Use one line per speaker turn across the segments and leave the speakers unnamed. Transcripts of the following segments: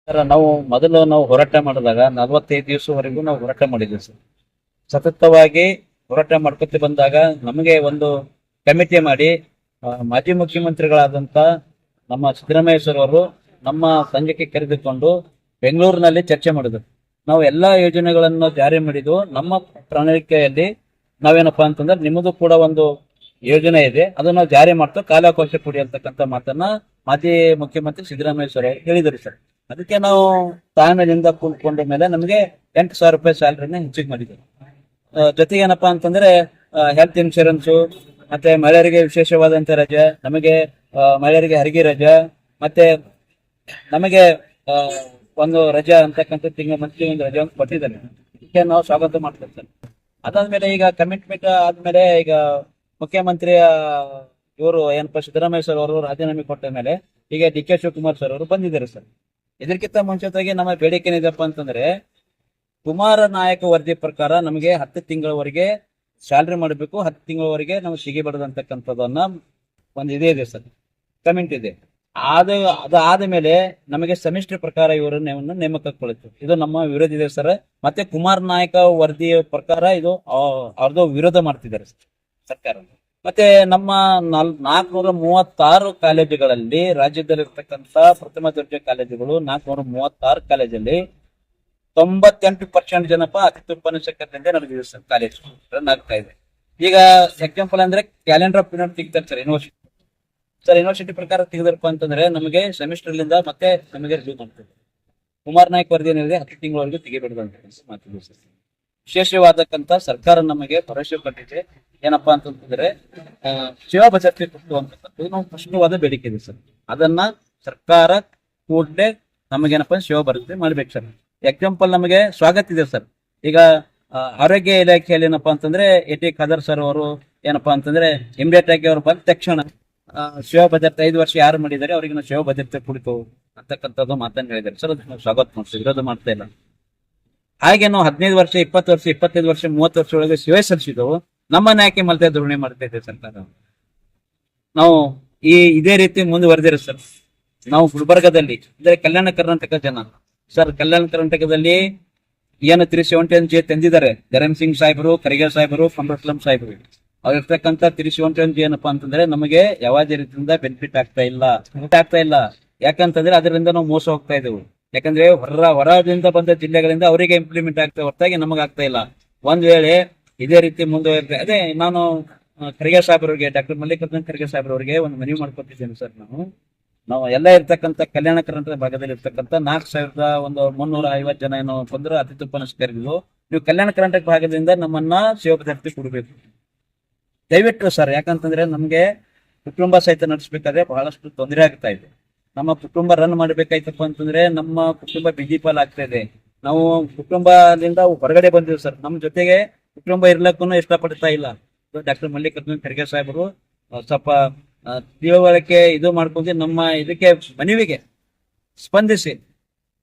Sir ನಾವು ಮೊದಲು ಹೋರಾಟ ಮಾಡಿದಾಗ 45 ದಿವಸವರೆಗೂ ನಾವು ಹೋರಾಟ ಮಾಡಿದ್ವಿ ಸರ್. ಸತತವಾಗಿ ಹೋರಾಟ ಮಾಡ್ಕೊತ ಬಂದಾಗ ನಮಗೆ ಒಂದು ಕಮಿಟಿ ಮಾಡಿ ಮಾಜಿ ಮುಖ್ಯಮಂತ್ರಿಗಳಾದಂತ ನಮ್ಮ ಸಿದ್ದರಾಮಯ್ಯ ಸರ್ ಅವರು ನಮ್ಮ ಸಂಘಕ್ಕೆ ಕರೆದುಕೊಂಡು ಬೆಂಗಳೂರಿನಲ್ಲಿ ಚರ್ಚೆ ಮಾಡಿದ್ರು. ನಾವು ಎಲ್ಲಾ ಯೋಜನೆಗಳನ್ನು ಜಾರಿ ಮಾಡಿದ್ವು. ನಮ್ಮ ಪ್ರಣಾಳಿಕೆಯಲ್ಲಿ ನಾವೇನಪ್ಪಾ ಅಂತಂದ್ರೆ ನಿಮ್ಮದು ಕೂಡ ಒಂದು ಯೋಜನೆ ಇದೆ, ಅದನ್ನ ನಾವು ಜಾರಿ ಮಾಡ್ತಾ ಕಾಲಾವಕಾಶ ಕೊಡಿ ಅಂತಕ್ಕಂಥ ಮಾತನ್ನ ಮಾಜಿ ಮುಖ್ಯಮಂತ್ರಿ ಸಿದ್ದರಾಮಯ್ಯ ಸರ್ ಅವರು ಹೇಳಿದರು ಸರ್. ಅದಕ್ಕೆ ನಾವು ತಾಳ್ಮೆಯಿಂದ ಕೂತ್ಕೊಂಡ ಮೇಲೆ ನಮಗೆ 8,000 ರೂಪಾಯಿ ಸ್ಯಾಲರಿನ ಹೆಚ್ಚಿಗೆ ಮಾಡಿದ್ರು. ಜೊತೆಗೆ ಏನಪ್ಪಾ ಅಂತಂದ್ರೆ ಹೆಲ್ತ್ ಇನ್ಶೂರೆನ್ಸ್, ಮತ್ತೆ ಮಹಿಳೆಯರಿಗೆ ವಿಶೇಷವಾದಂತ ರಜೆ, ನಮಗೆ ಮಹಿಳೆಯರಿಗೆ ಹರಿಗೆ ರಜೆ, ಮತ್ತೆ ನಮಗೆ ಒಂದು ರಜೆ ಅಂತಕ್ಕಂಥ ಮಂತ್ಲಿ ಒಂದು ರಜೆ ಅಂತ ಕೊಟ್ಟಿದ್ದಾರೆ. ಇದಕ್ಕೆ ನಾವು ಸ್ವಾಗತ ಮಾಡ್ತೇವೆ ಸರ್. ಅದಾದ್ಮೇಲೆ ಈಗ ಕಮಿಟ್ಮೆಂಟ್ ಆದ್ಮೇಲೆ ಈಗ ಮುಖ್ಯಮಂತ್ರಿಯ ಇವರು ಏನಪ್ಪಾ ಸಿದ್ದರಾಮಯ್ಯ ಸರ್ ಅವರು ರಾಜೀನಾಮೆ ಕೊಟ್ಟ ಮೇಲೆ ಈಗ ಡಿ.ಕೆ. ಶಿವಕುಮಾರ್ ಸರ್ ಅವರು ಬಂದಿದ್ದಾರೆ ಸರ್. ಇದಕ್ಕಿಂತ ಮುಂಚಿತವಾಗಿ ನಮ್ಮ ಬೇಡಿಕೆ ಏನಿದೆಪ್ಪ ಅಂತಂದ್ರೆ ಕುಮಾರ ನಾಯಕ ವರದಿ ಪ್ರಕಾರ ನಮಗೆ 10 ತಿಂಗಳವರೆಗೆ ಸ್ಯಾಲರಿ ಮಾಡಬೇಕು, 10 ತಿಂಗಳವರೆಗೆ ನಾವು ಸಿಗಿಬಾರದು ಅಂತಕ್ಕಂಥದ್ದನ್ನ ಒಂದು ಇದೆ ಸರ್, ಕಮೆಂಟ್ ಇದೆ. ಅದಾದ ಮೇಲೆ ನಮಗೆ ಸೆಮಿಸ್ಟರ್ ಪ್ರಕಾರ ಇವರನ್ನ ನೇಮಕಗೊಳ್ಳುತ್ತೆ. ಇದು ನಮ್ಮ ವಿರೋಧ ಇದೆ ಸರ್. ಮತ್ತೆ ಕುಮಾರ್ ನಾಯಕ ವರದಿ ಪ್ರಕಾರ ಇದು ಅವ್ರದ್ದು ವಿರೋಧ ಮಾಡ್ತಿದ್ದಾರೆ ಸರ್ಕಾರ. ಮತ್ತೆ ನಮ್ಮ 436 ಕಾಲೇಜುಗಳಲ್ಲಿ, ರಾಜ್ಯದಲ್ಲಿರ್ತಕ್ಕಂಥ ಪ್ರಥಮ ದರ್ಜೆ ಕಾಲೇಜುಗಳು 436 ಕಾಲೇಜಲ್ಲಿ 98% ಜನಪ್ಪ ಅತ್ಯುತ್ಪನ್ನ ನಡೆದಿದೆ ಸರ್. ಕಾಲೇಜ್ ರನ್ ಆಗ್ತಾ ಇದೆ. ಈಗ ಎಕ್ಸಾಂಪಲ್ ಅಂದ್ರೆ ಕ್ಯಾಲೆಂಡರ್ ಆಫ್ ಪಿರಿಯಡ್ ತೆಗಿತಾರೆ ಸರ್ ಯೂನಿವರ್ಸಿಟಿ. ಸರ್ ಯೂನಿವರ್ಸಿಟಿ ಪ್ರಕಾರ ತೆಗೆದಪ್ಪ ಅಂತಂದ್ರೆ ನಮಗೆ ಸೆಮಿಸ್ಟರ್ಲಿಂದ ಮತ್ತೆ ನಮಗೆ ರಿವ್ಯೂ ಮಾಡ್ತದೆ. ಕುಮಾರ್ ನಾಯಕ್ ವರದಿ ಏನಿದೆ 10 ತಿಂಗಳವರೆಗೂ ತೆಗಿಬಿಡದು ಅಂತ ಮಾತಿದೆ ಸರ್. ವಿಶೇಷವಾದಕ್ಕಂತ ಸರ್ಕಾರ ನಮಗೆ ಭರವಸೆ ಕೊಟ್ಟಿದೆ. ಏನಪ್ಪಾ ಅಂತಂದ್ರೆ ಸೇವಾ ಬಜೆಟ್ ಕೊಟ್ಟುವಂತಕ್ಕಂಥದ್ದು ನಾವು ಸ್ಪಷ್ಟವಾದ ಬೇಡಿಕೆ ಇದೆ ಸರ್. ಅದನ್ನ ಸರ್ಕಾರ ಕೂಡಲೇ ನಮಗೇನಪ್ಪ ಸೇವಾ ಬರುತ್ತೆ ಮಾಡ್ಬೇಕು ಸರ್. ಎಕ್ಸಾಂಪಲ್ ನಮಗೆ ಸ್ವಾಗತ ಇದೆ ಸರ್. ಈಗ ಆರೋಗ್ಯ ಇಲಾಖೆಯಲ್ಲಿ ಏನಪ್ಪಾ ಅಂತಂದ್ರೆ ಎ.ಟಿ. ಖಾದರ್ ಸರ್ ಅವರು ಏನಪ್ಪಾ ಅಂತಂದ್ರೆ ಇಮಿಡಿಯೇಟ್ ಆಗಿ ಅವರು ಬಂದ ತಕ್ಷಣ ಸೇವಾ ಬಜೆಟ್ 5 ವರ್ಷ ಯಾರು ಮಾಡಿದ್ದಾರೆ ಅವರಿಗೆ ನಾವು ಸೇವಾ ಬಜೆಟ್ ಕುಡಿತು ಅಂತಕ್ಕಂಥದ್ದು ಮಾತನ್ನು ಹೇಳಿದ್ದಾರೆ ಸರ್. ಅದಕ್ಕೆ ನಾವು ಸ್ವಾಗತ ಮಾಡ್ತೀವಿ, ವಿರೋಧ ಮಾಡ್ತಾ ಇಲ್ಲ. ಹಾಗೆ ನಾವು 15 ವರ್ಷ 20 ವರ್ಷ 25 ವರ್ಷ 30 ವರ್ಷ ಒಳಗೆ ಸೇವೆ ಸಲ್ಲಿಸಿದವು ನಮ್ಮನ್ನ ಯಾಕೆ ಮತ್ತೆ ಧೋರಣೆ ಮಾಡ್ತಾ ಇದೆ ಸರ್ಕಾರ. ನಾವು ಇದೇ ರೀತಿ ಮುಂದುವರೆದಿರ ಸರ್. ನಾವು ಗುಲ್ಬರ್ಗದಲ್ಲಿ ಅಂದ್ರೆ ಕಲ್ಯಾಣ ಕರ್ನಾಟಕ ಜನ ಸರ್, ಕಲ್ಯಾಣ ಕರ್ನಾಟಕದಲ್ಲಿ ಏನು 371 ತಂದಿದ್ದಾರೆ ಧರಮ್ ಸಿಂಗ್ ಸಾಹೇಬರು, ಖರ್ಗೆ ಸಾಹೇಬರು, ಕಂಬರಸ್ಲಂ ಸಾಹೇಬರು. ಅವ್ರಿರ್ತಕ್ಕಂಥ 371 ಏನಪ್ಪಾ ಅಂತಂದ್ರೆ ನಮಗೆ ಯಾವುದೇ ರೀತಿಯಿಂದ ಬೆನಿಫಿಟ್ ಆಗ್ತಾ ಇಲ್ಲ. ಯಾಕಂತಂದ್ರೆ ಅದರಿಂದ ನಾವು ಮೋಸ ಹೋಗ್ತಾ ಇದ್ದೇವೆ. ಯಾಕಂದ್ರೆ ಹೊರದಿಂದ ಬಂದ ಜಿಲ್ಲೆಗಳಿಂದ ಅವರಿಗೆ ಇಂಪ್ಲಿಮೆಂಟ್ ಆಗ್ತಾ ಹೊರತಾಗಿ ನಮಗ್ ಆಗ್ತಾ ಇಲ್ಲ. ಒಂದ್ ವೇಳೆ ಇದೇ ರೀತಿ ಮುಂದುವರೆದ್ರೆ ಅದೇ ನಾನು ಖರ್ಗೆ ಸಾಹೇಬ್ರಿಗೆ, ಡಾಕ್ಟರ್ ಮಲ್ಲಿಕಾರ್ಜುನ್ ಖರ್ಗೆ ಸಾಹೇಬ್ರವರಿಗೆ ಒಂದು ಮನವಿ ಮಾಡ್ಕೊತಿದ್ದೇನೆ ಸರ್. ನಾವು ಎಲ್ಲ ಇರ್ತಕ್ಕಂಥ ಕಲ್ಯಾಣ ಕರ್ನಾಟಕ ಭಾಗದಲ್ಲಿ ಇರ್ತಕ್ಕಂಥ 4,350 ಜನ ಏನೋ ಬಂದ್ರು ಅತಿಥಿ ಕರೆದಿದ್ದು, ನೀವು ಕಲ್ಯಾಣ ಕರ್ನಾಟಕ ಭಾಗದಿಂದ ನಮ್ಮನ್ನ ಸೇವಾ ಪದಾರ್ಥ ಕೊಡಬೇಕು ದಯವಿಟ್ಟು ಸರ್. ಯಾಕಂತಂದ್ರೆ ನಮ್ಗೆ ಕುಟುಂಬ ಸಹಿತ ನಡೆಸಬೇಕಾದ್ರೆ ಬಹಳಷ್ಟು ತೊಂದರೆ ಆಗ್ತಾ ಇದೆ. ನಮ್ಮ ಕುಟುಂಬ ರನ್ ಮಾಡ್ಬೇಕಾಯ್ತಪ್ಪ ಅಂತಂದ್ರೆ ನಮ್ಮ ಕುಟುಂಬ ಬಿಜಿಪಾಲ್ ಆಗ್ತಾ ಇದೆ. ನಾವು ಕುಟುಂಬದಿಂದ ಹೊರಗಡೆ ಬಂದಿವಿ ಸರ್. ನಮ್ಮ ಜೊತೆಗೆ ಕುಟುಂಬ ಇರ್ಲಕ್ಕೂ ಇಷ್ಟಪಡ್ತಾ ಇಲ್ಲ. ಡಾಕ್ಟರ್ ಮಲ್ಲಿಕಾರ್ಜುನ್ ಖರ್ಗೆ ಸಾಹೇಬರು ಸ್ವಲ್ಪ ತಿಳುವಳಿಕೆ ಇದು ಮಾಡ್ಕೊಂಡು ನಮ್ಮ ಇದಕ್ಕೆ ಮನವಿಗೆ ಸ್ಪಂದಿಸಿ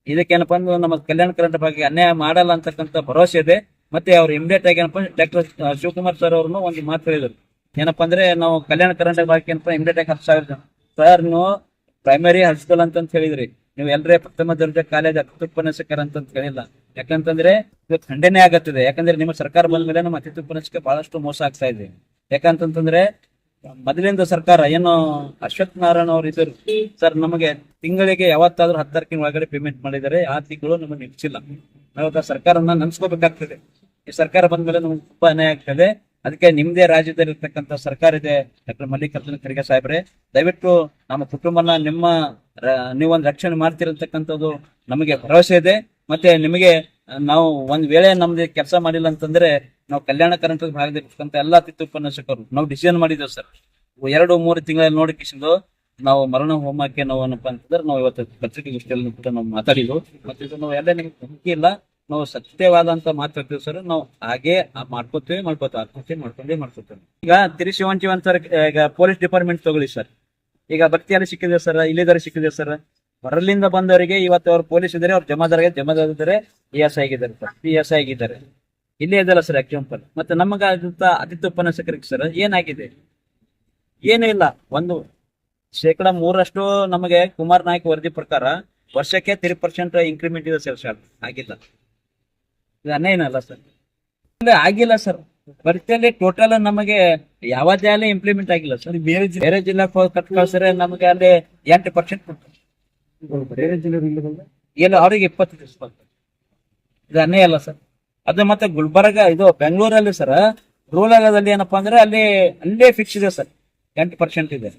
ಇದಕ್ಕೇನಪ್ಪ ಅಂದ್ರೆ ನಮ್ಮ ಕಲ್ಯಾಣ ಕರ್ನಾಟಕ ಬಗ್ಗೆ ಅನ್ಯಾಯ ಮಾಡಲ್ಲ ಅಂತಕ್ಕಂಥ ಭರವಸೆ ಇದೆ. ಮತ್ತೆ ಅವ್ರು ಇಮಿಡಿಯೇಟ್ ಆಗಿ ಏನಪ್ಪ ಡಾಕ್ಟರ್ ಶಿವಕುಮಾರ್ ಸರ್ ಅವ್ರನ್ನು ಒಂದು ಮಾತು ಹೇಳಿದ್ರು. ಏನಪ್ಪಾ ಅಂದ್ರೆ ನಾವು ಕಲ್ಯಾಣ ಕರ್ನಾಟಕ ಭಾಗಕ್ಕೆ ಏನಪ್ಪ ಇಮಿಡಿಯೇಟ್ ಆಗಿ 10,000 ಜನ ಸರ್, ನೀವು ಪ್ರೈಮರಿ ಹೈಸ್ಕೂಲ್ ಅಂತ ಹೇಳಿದ್ರಿ, ನೀವು ಎಲ್ಲರೇ ಪ್ರಥಮ ದರ್ಜೆ ಕಾಲೇಜ್ ಅತ್ಯುತ್ಪನ್ನಸಕರ ಅಂತ ಹೇಳಿಲ್ಲ. ಯಾಕಂತಂದ್ರೆ ಇದು ಖಂಡನೆ ಆಗತ್ತಿದೆ. ಯಾಕಂದ್ರೆ ನಿಮ್ಮ ಸರ್ಕಾರ ಬಂದ ಮೇಲೆ ನಮ್ಮ ಅತ್ಯುತ್ಪನ್ನಕ್ಕೆ ಬಹಳಷ್ಟು ಮೋಸ ಆಗ್ತಾ ಇದೆ. ಯಾಕಂತಂದ್ರೆ ಮೊದಲಿಂದ ಸರ್ಕಾರ ಏನು ಅಶ್ವಥ್ ನಾರಾಯಣ ಅವರು ಇದ್ದರು ಸರ್, ನಮಗೆ ತಿಂಗಳಿಗೆ ಯಾವತ್ತಾದ್ರೂ 10 ತಾರೀಕಿನ ಒಳಗಡೆ ಪೇಮೆಂಟ್ ಮಾಡಿದ್ದಾರೆ. ಆ ತಿಂಗಳು ನಮಗೆ ನಿಲ್ಸಿಲ್ಲ. ನಾವು ಸರ್ಕಾರನ ನೆನ್ಸ್ಕೋಬೇಕಾಗ್ತದೆ. ಈ ಸರ್ಕಾರ ಬಂದ ಮೇಲೆ ನಮ್ಗೆ ತುಂಬಾ ಅನ್ಯಾಯ ಆಗ್ತದೆ. ಅದಕ್ಕೆ ನಿಮ್ದೇ ರಾಜ್ಯದಲ್ಲಿ ಇರ್ತಕ್ಕಂಥ ಸರ್ಕಾರ ಇದೆ ಡಾಕ್ಟರ್ ಮಲ್ಲಿಕಾರ್ಜುನ ಖರ್ಗೆ ಸಾಹೇಬ್ರೆ, ದಯವಿಟ್ಟು ನಮ್ಮ ಕುಟುಂಬನ ನೀವೊಂದು ರಕ್ಷಣೆ ಮಾಡ್ತಿರತಕ್ಕಂಥದ್ದು ನಮಗೆ ಭರವಸೆ ಇದೆ. ಮತ್ತೆ ನಿಮಗೆ ನಾವು ಒಂದ್ ವೇಳೆ ನಮ್ದು ಕೆಲಸ ಮಾಡಿಲ್ಲ ಅಂತಂದ್ರೆ ನಾವು ಕಲ್ಯಾಣ ಕರ್ನಾಟಕ ಭಾಗದಲ್ಲಿರ್ತಕ್ಕಂಥ ಎಲ್ಲಾ ಅತ್ಯುತ್ಪನ್ನಸಕರು ನಾವು ಡಿಸಿಷನ್ ಮಾಡಿದ್ದೇವೆ ಸರ್. 2-3 ತಿಂಗಳಲ್ಲಿ ನೋಡಿಕೊಂಡು ನಾವು ಮರಣ ಹೋಮಕ್ಕೆ ನಾವು ಏನಪ್ಪಾ ಅಂತಂದ್ರೆ ನಾವು ಇವತ್ತು ಪತ್ರಿಕೆಗೋಷ್ಠಿಯಲ್ಲಿ ಕೂಡ ನಾವು ಮಾತಾಡಿದ್ವು. ಮತ್ತೆ ಇದು ನಾವು ಎಲ್ಲ ನಿಮ್ಗೆ ನಂಬಿಕೆ ಇಲ್ಲ, ನಾವು ಸತ್ಯವಾದಂತ ಮಾತಾಡ್ತೀವಿ ಸರ್. ನಾವು ಹಾಗೆ ಮಾಡ್ಕೋತೀವಿ ಮಾಡ್ಕೊಂಡೇ ಮಾಡ್ಕೋತೀವಿ. ಈಗ 371 ಸರ್, ಈಗ ಪೊಲೀಸ್ ಡಿಪಾರ್ಟ್ಮೆಂಟ್ ತಗೊಳ್ಳಿ ಸರ್. ಈಗ ಭಕ್ತಿಯಲ್ಲಿ ಸಿಕ್ಕಿದೆ ಸರ್, ಇಲ್ಲಿದ್ದಾರೆ ಸಿಕ್ಕಿದೆ ಸರ್. ಹೊರಲಿಂದ ಬಂದವರಿಗೆ ಇವತ್ತು ಅವ್ರು ಪೊಲೀಸ್ ಇದ್ದಾರೆ, ಅವ್ರು ಜಮಾದಾರಿದ್ದಾರೆ, ES ಆಗಿದ್ದಾರೆ ಸರ್, PS ಆಗಿದ್ದಾರೆ. ಇಲ್ಲೇ ಇದಲ್ಲ ಸರ್ ಎಕ್ಸಾಂಪಲ್. ಮತ್ತೆ ನಮಗಾದಂತ ಅತಿಥಿ ಸರ್ ಏನಾಗಿದೆ? ಏನೂ ಇಲ್ಲ. 3% ನಮಗೆ ಕುಮಾರ್ ನಾಯಕ್ ವರದಿ ಪ್ರಕಾರ ವರ್ಷಕ್ಕೆ 3% ಇನ್ಕ್ರಿಮೆಂಟ್ ಇದೆ ಸರ್ ಆಗಿಲ್ಲ. ಇದು ಅನ್ಯಾಯ ಅಲ್ಲ ಸರ್? ಆಗಿಲ್ಲ ಸರ್. ಭರ್ತಿಯಲ್ಲಿ ಟೋಟಲ್ ನಮಗೆ ಯಾವುದೇ ಅಲ್ಲಿ ಇಂಪ್ಲಿಮೆಂಟ್ ಆಗಿಲ್ಲ ಸರ್. ಬೇರೆ ಜಿಲ್ಲಾ ಕಟ್ ಕಳ್ಸಿದ್ರೆ ನಮಗೆ ಅಲ್ಲಿ 8% ಕೊಡ್ತಾರೆ. ಬೇರೆ ಜಿಲ್ಲೆ ಎಲ್ಲ ಅವ್ರಿಗೆ 20 ದಿವಸ ಕೊಡ್ತಾರೆ. ಇದು ಅನ್ಯಾಯ ಅಲ್ಲ ಸರ್? ಅದು ಮತ್ತೆ ಗುಲ್ಬರ್ಗ ಇದು ಬೆಂಗಳೂರಲ್ಲಿ ಸರ್ ರೂಲ್ ಆಗೋದಲ್ಲಿ ಏನಪ್ಪಾ ಅಂದ್ರೆ ಅಲ್ಲೇ ಫಿಕ್ಸ್ ಇದೆ ಸರ್, 8% ಇದೆ.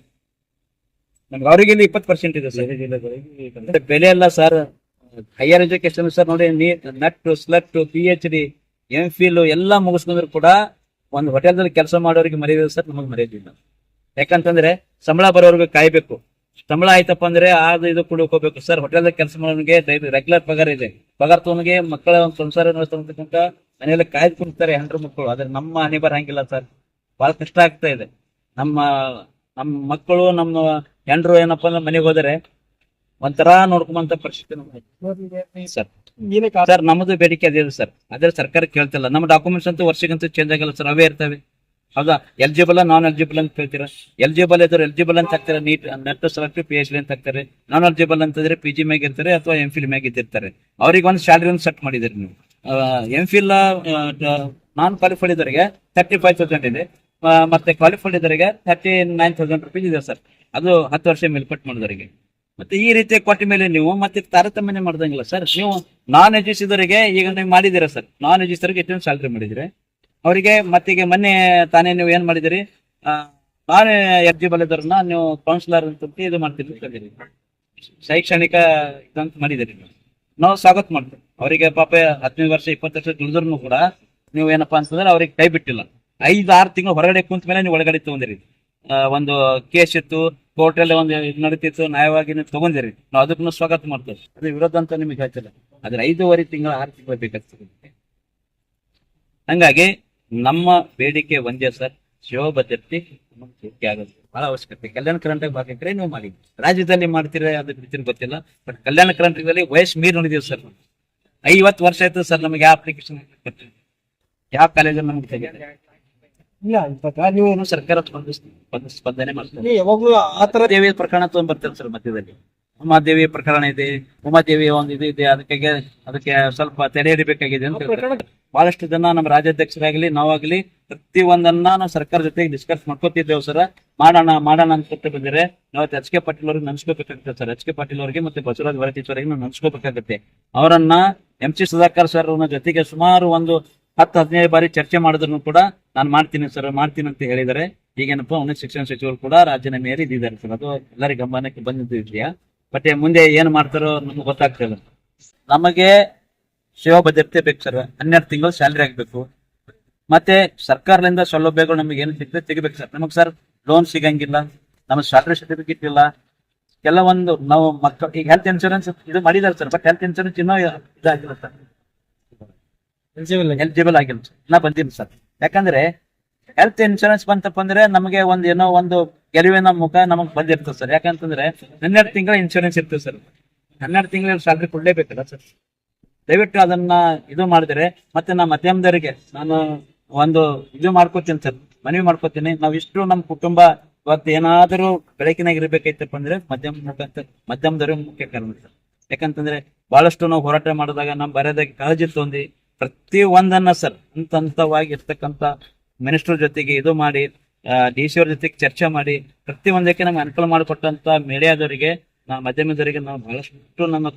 ನಮ್ಗೆ ಅವರಿಗೆ ಇಲ್ಲಿ 20% ಇದೆ ಸರ್. ಬೆಲೆ ಅಲ್ಲ ಸರ್. ಹೈಯರ್ ಎಜುಕೇಶನ್ ಸರ್ ನೋಡಿ, ನಟ್ ಸ್ಲಟ್ PhD MPhil ಎಲ್ಲ ಮುಗಿಸ್ಕೊಂಡ್ರು ಕೂಡ ಒಂದು ಹೋಟೆಲ್ದಲ್ಲಿ ಕೆಲಸ ಮಾಡೋರಿಗೆ ಮರ್ಯಾದೆ ಸರ್, ನಮಗೆ ಮರ್ಯಾದಿಲ್ಲ. ಯಾಕಂತಂದ್ರೆ ಸಂಬಳ ಬರೋರ್ಗೆ ಕಾಯ್ಬೇಕು. ಸಂಬಳ ಆಯ್ತಪ್ಪ ಅಂದ್ರೆ ಅದು ಇದು ಕೂಡ ಹೋಗ್ಬೇಕು ಸರ್. ಹೋಟೆಲ್ ಕೆಲಸ ಮಾಡೋನಿಗೆ ರೆಗ್ಯುಲರ್ ಪಗಾರ ಇದೆ. ಪಗಾರ ತೋನಿಗೆ ಮಕ್ಕಳ ಒಂದು ಸಂಸಾರ ನಡೆಸ್ತಕ್ಕಂತ ಮನೆಯಲ್ಲಿ ಕಾಯ್ದು ಕುಂತಾರೆ ಹೆಂಡ್ರು ಮಕ್ಕಳು. ಆದ್ರೆ ನಮ್ಮ ಹಣೆ ಬರಂಗಿಲ್ಲ ಸರ್. ಬಹಳ ಕಷ್ಟ ಆಗ್ತಾ ಇದೆ. ನಮ್ಮ ಮಕ್ಕಳು ನಮ್ಮ ಹೆಂಡ್ರು ಏನಪ್ಪಾ ಅಂದ್ರೆ ಮನೆಗೆ ಹೋದರೆ ಒಂಥರ ನೋಡ್ಕೊಂಬಂತ ಪರಿಸ್ಥಿತಿ ಸರ್. ಸರ್ ನಮ್ಮದು ಬೇಡಿಕೆ ಅದೇ ಸರ್. ಅದೇ ಸರ್ಕಾರ ಕೇಳ್ತಿಲ್ಲ. ನಮ್ಮ ಡಾಕ್ಯುಮೆಂಟ್ಸ್ ಅಂತೂ ವರ್ಷಕ್ಕಂತೂ ಚೇಂಜ್ ಆಗಲ್ಲ ಸರ್, ಅವೇ ಇರ್ತವೆ. ಹೌದಾ? ಎಲಿಜಿಬಲ್ ನಾನ್ ಎಲಿಜಿಬಲ್ ಅಂತ ಹೇಳ್ತೀರಾ. ಎಲಿಜಿಬಲ್ ಇದ್ರೆ ಎಲಿಜಿಬಲ್ ಅಂತ ಹಾಕ್ತಾರೆ, ನೆಟ್ ಸೆಲೆಕ್ಟ್ PhD ಅಂತ ಹಾಕ್ತಾರೆ. ನಾನ್ ಎಲಿಜಿಬಲ್ ಅಂತಂದ್ರೆ PG ಮ್ಯಾಗ ಇರ್ತಾರೆ ಅಥವಾ MPhil ಮ್ಯಾಗ ಇದ್ದಿರ್ತಾರೆ. ಅವ್ರಿಗೆ ಒಂದು ಸ್ಯಾಲರಿ ಒಂದು ಸೆಟ್ ಮಾಡಿದಿರಿ ನೀವು. MPhil ನಾನ್ ಕ್ವಾಲಿಫೈಡ್ ಇದ್ದವರಿಗೆ 35,000 ಇದೆ, ಮತ್ತೆ ಕ್ವಾಲಿಫೈಡ್ ಇದ್ದವರಿಗೆ 39,000 ರೂಪೀಸ್ ಇದೆ ಸರ್. ಅದು 10 ವರ್ಷ ಮೇಲ್ಪಟ್ಟು ಮಾಡಿದವರಿಗೆ. ಮತ್ತೆ ಈ ರೀತಿ ಕೊಟ್ಟ ಮೇಲೆ ನೀವು ಮತ್ತೆ ತಾರತಮ್ಯ ಮಾಡ್ದಂಗಿಲ್ಲ ಸರ್. ನೀವು ನಾನ್ ಎಜುಸಿದವರಿಗೆ ಈಗ ನೀವು ಮಾಡಿದಿರ ಸರ್. ನಾನ್ ಎಜುಸಿದವರಿಗೆ ಎಷ್ಟು ಸ್ಯಾಲರಿ ಮಾಡಿದಿರಿ ಅವರಿಗೆ. ಮತ್ತೀಗ ಮೊನ್ನೆ ತಾನೇ ನೀವು ಏನ್ ಮಾಡಿದಿರಿ, ನಾನ್ ಎಲಿಜಿಬಲ್ ಇದ್ದವ್ರನ್ನ ನೀವು ಕೌನ್ಸಿಲರ್ ಅಂತ ಇದು ಮಾಡ್ತೀರಿ, ಶೈಕ್ಷಣಿಕ ಇದಂತ ಮಾಡಿದಿರಿ. ನಾವು ಸ್ವಾಗತ ಮಾಡ್ತೀವಿ ಅವರಿಗೆ. ಪಾಪ 15 ವರ್ಷ 20 ವರ್ಷ ದುಡಿದ್ರು ಕೂಡ ನೀವು ಏನಪ್ಪಾ ಅಂತಂದ್ರೆ ಅವ್ರಿಗೆ ಕೈ ಬಿಟ್ಟಿಲ್ಲ. 5-6 ತಿಂಗಳು ಹೊರಗಡೆ ಕುಂತ ಮೇಲೆ ನೀವು ಒಳಗಡೆ ತಗೊಂಡಿರಿ. ಒಂದು ಕೇಸ್ ಇತ್ತು, ಕೋರ್ಟ್ ಅಲ್ಲಿ ಒಂದು ನಡೀತಿತ್ತು, ನ್ಯಾಯವಾಗಿ ನೀವು ತಗೊಂಡಿರಿ. ನಾವು ಅದಕ್ಕೂ ಸ್ವಾಗತ ಮಾಡ್ತೇವೆ. ಅದು ವಿರೋಧ ಅಂತ ನಿಮಗೆ ಹೇಳ್ತಿಲ್ಲ. ಆದ್ರೆ 5.5 ತಿಂಗಳು 6 ತಿಂಗಳು ಬೇಕಾಗ್ತದೆ. ಹಂಗಾಗಿ ನಮ್ಮ ಬೇಡಿಕೆ ಒಂದೇ ಸರ್, ಶಿವ ಭದ್ರತೆ ಆಗೋದು ಬಹಳ ಅವಶ್ಯಕತೆ. ಕಲ್ಯಾಣ ಕರ್ನಾಟಕ ಭಾಗಕ್ಕೆ ನೀವು ಮಾಡಿ, ರಾಜ್ಯದಲ್ಲಿ ಮಾಡ್ತೀರಾ ಅದ್ರ ರೀತಿ ಗೊತ್ತಿಲ್ಲ. ಬಟ್ ಕಲ್ಯಾಣ ಕರ್ನಾಟಕದಲ್ಲಿ ವಯಸ್ಸು ಮೀರಿ ನೋಡಿದೀವಿ ಸರ್. 50 ವರ್ಷ ಆಯ್ತು ಸರ್ ನಮಗೆ ಯಾವ ಅಪ್ಲಿಕೇಶನ್ ಯಾವ ಕಾಲೇಜಲ್ಲಿ ನಮ್ಗೆ ತೆಗೆದಿದೆ ಇಲ್ಲ. ನೀವು ಸರ್ಕಾರ ಸ್ಪಂದನೆ ಮಾಡ್ತಾರೆ. ಯಾವಾಗ್ಲೂ ಆತರ ದೇವಿ ಪ್ರಕರಣ ತಗೊಂಡ್ ಬರ್ತಾರೆ ಸರ್. ಮಧ್ಯದಲ್ಲಿ ಉಮಾದೇವಿ ಪ್ರಕರಣ ಇದೆ, ಉಮಾದೇವಿ ಒಂದು ಇದು ಇದೆ, ಅದಕ್ಕೆ ಸ್ವಲ್ಪ ತಡೆ ಹಿಡಿಬೇಕಾಗಿದೆ ಅಂತ ಹೇಳ್ತಾರೆ. ಬಹಳಷ್ಟು ಜನ ನಮ್ಮ ರಾಜ್ಯಾಧ್ಯಕ್ಷರಾಗ್ಲಿ ನಾವಾಗ್ಲಿ ಪ್ರತಿ ಒಂದನ್ನ ನಾವು ಸರ್ಕಾರ ಜೊತೆಗೆ ಡಿಸ್ಕಸ್ ಮಾಡ್ಕೋತಿದ್ದೇವೆ ಸರ್. ಮಾಡೋಣ ಅಂತ ಬಂದಿದ್ರೆ ನಾವು HK ಪಾಟೀಲ್ ಅವ್ರಿಗೆ ನೆನ್ಸ್ಕೋಬೇಕಾಗುತ್ತೆ ಸರ್. HK ಪಾಟೀಲ್ ಅವರಿಗೆ ಮತ್ತೆ ಬಸವರಾಜ್ ಹೊರಟೀಶ್ವರಿಗೆ ನಾವು ನೆನ್ಸ್ಕೋಬೇಕಾಗುತ್ತೆ. ಅವರನ್ನ MC ಸುಧಾಕರ್ ಸರ್ ಜೊತೆಗೆ ಸುಮಾರು ಒಂದು 10-15 ಬಾರಿ ಚರ್ಚೆ ಮಾಡಿದ್ರು ಕೂಡ ನಾನು ಮಾಡ್ತೀನಿ ಅಂತ ಹೇಳಿದ್ದಾರೆ. ಈಗೇನಪ್ಪ ಉನ್ನತ ಶಿಕ್ಷಣ ಸಚಿವರು ಕೂಡ ರಾಜೀನಾಮೆ ಇದ್ದಾರೆ ಸರ್. ಅದು ಎಲ್ಲರಿಗೂ ಗಮನಕ್ಕೆ ಬಂದಿದೆಯಾ? ಬಟ್ ಮುಂದೆ ಏನ್ ಮಾಡ್ತಾರೋ ನಮ್ಗೆ ಗೊತ್ತಾಗ್ತಿಲ್ಲ. ನಮಗೆ ಸೇವಾ ಭದ್ರತೆ ಬೇಕು ಸರ್. 12 ತಿಂಗಳು ಸ್ಯಾಲರಿ ಆಗ್ಬೇಕು. ಮತ್ತೆ ಸರ್ಕಾರದಿಂದ ಸೌಲಭ್ಯಗಳು ನಮಗೆ ಏನು ಸಿಗ್ತದೆ ತೆಗಿಬೇಕು ಸರ್. ನಮಗ್ ಸರ್ ಲೋನ್ ಸಿಗಂಗಿಲ್ಲ, ನಮಗೆ ಸ್ಯಾಲರಿ ಸರ್ಟಿಫಿಕೇಟ್ ಇಲ್ಲ. ಕೆಲವೊಂದು ನಾವು ಮಕ್ಕಳು ಈಗ ಹೆಲ್ತ್ ಇನ್ಶೂರೆನ್ಸ್ ಇದು ಮಾಡಿದಾರೆ ಸರ್. ಬಟ್ ಹೆಲ್ತ್ ಇನ್ಶೂರೆನ್ಸ್ ಇನ್ನೂ ಇದಾಗಿಲ್ಲ ಸರ್, ಎಲಿಜಿಬಲ್ ಆಗಿಲ್ಲ ಸರ್. ನಾ ಬಂದಿಲ್ಲ ಸರ್. ಯಾಕಂದ್ರೆ ಹೆಲ್ತ್ ಇನ್ಶೂರೆನ್ಸ್ ಬಂತಪ್ಪ ಅಂದ್ರೆ ನಮಗೆ ಏನೋ ಒಂದು ಗೆಲುವಿನ ಮುಖ ನಮಗ್ ಬಂದಿರ್ತದೆ ಸರ್. ಯಾಕಂತಂದ್ರೆ 12 ತಿಂಗಳ ಇನ್ಶೂರೆನ್ಸ್ ಇರ್ತದೆ ಸರ್. 12 ತಿಂಗಳ ಸ್ಯಾಲರಿ ಕೊಡ್ಲೇಬೇಕಲ್ಲ ಸರ್. ದಯವಿಟ್ಟು ಅದನ್ನ ಇದು ಮಾಡಿದ್ರೆ ಮತ್ತೆ ನಾ ಮಧ್ಯಮದವರಿಗೆ ನಾನು ಒಂದು ಇದು ಮಾಡ್ಕೋತೀನಿ ಸರ್, ಮನವಿ ಮಾಡ್ಕೋತೀನಿ. ನಾವಿಷ್ಟು ನಮ್ಮ ಕುಟುಂಬ ಇವತ್ತು ಏನಾದರೂ ಬೆಳಕಿನಾಗ ಇರ್ಬೇಕೈತಪ್ಪ ಅಂದ್ರೆ ಮಧ್ಯಮದವ್ರಿಗೆ ಮುಖ್ಯ ಕಾರಣ ಸರ್. ಯಾಕಂತಂದ್ರೆ ಬಹಳಷ್ಟು ನಾವು ಹೋರಾಟ ಮಾಡಿದಾಗ ನಮ್ಮ ಬರೆದಾಗ ಕಾಳಜಿ ತೊಂದಿ ಪ್ರತಿ ಒಂದನ್ನ ಸರ್ ಹಂತವಾಗಿ ಇರ್ತಕ್ಕಂಥ ಮಿನಿಸ್ಟರ್ ಜೊತೆಗೆ ಇದು ಮಾಡಿ DC ಅವ್ರ ಜೊತೆಗೆ ಚರ್ಚೆ ಮಾಡಿ ಪ್ರತಿ ಒಂದಕ್ಕೆ ನಮ್ಗೆ ಅನುಕೂಲ ಮಾಡಿಕೊಟ್ಟಂತ ಮೀಡಿಯಾದವರಿಗೆ, ಮಾಧ್ಯಮದವರಿಗೆ ನಾವು ಬಹಳಷ್ಟು ನಮ್ಮ